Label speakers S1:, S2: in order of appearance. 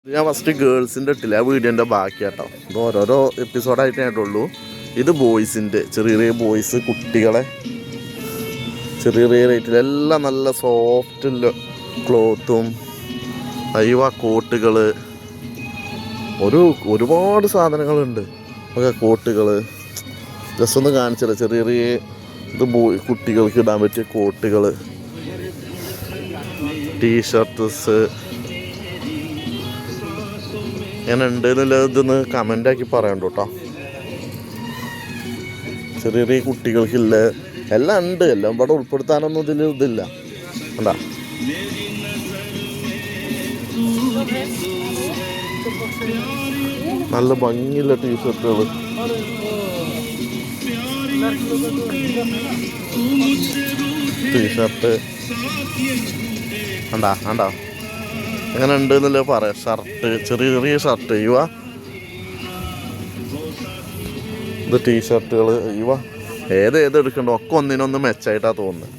S1: ഞാൻ ഫസ്റ്റ് ഗേൾസിൻ്റെ ഇട്ടില്ല ആ വീഡിയോൻ്റെ ബാക്കി കേട്ടോ. ഇത് ഓരോരോ എപ്പിസോഡായിട്ടേ ആയിട്ടുള്ളൂ. ഇത് ബോയ്സിൻ്റെ ചെറിയ ചെറിയ ബോയ്സ് കുട്ടികളെ ചെറിയ ചെറിയ റേറ്റിൽ എല്ലാം നല്ല സോഫ്റ്റ് ക്ലോത്തും അയ്യവ കോട്ടുകൾ ഒരുപാട് സാധനങ്ങളുണ്ട്. ഒക്കെ കോട്ടുകൾ ജസ്റ്റ് ഒന്ന് കാണിച്ചില്ല. ചെറിയ ചെറിയ ഇത് കുട്ടികൾക്ക് ഇടാൻ പറ്റിയ കോട്ടുകൾ, ടീഷർട്ട്സ് ഇങ്ങനെ ഉണ്ട് എന്നുള്ളത് ഇതൊന്ന് കമൻ്റാക്കി പറയണ്ട കേട്ടോ. ചെറിയ ചെറിയ കുട്ടികൾക്കില്ല എല്ലാം ഉണ്ട്. എല്ലാം ഇവിടെ ഉൾപ്പെടുത്താനൊന്നും ഇതില്ല. കണ്ടാ നല്ല ഭംഗിയുള്ള ടീഷർട്ടുകൾ, ടീഷർട്ട് കണ്ടാ അങ്ങനെ ഉണ്ട് എന്നല്ലേ പറയാം. ഷർട്ട്, ചെറിയ ചെറിയ ഷർട്ട് ഇത് ടീഷർട്ടുകൾ ഏത് എടുക്കണ്ടോ ഒക്കെ ഒന്നിനൊന്ന് മെച്ചായിട്ടാണ് തോന്നുന്നത്.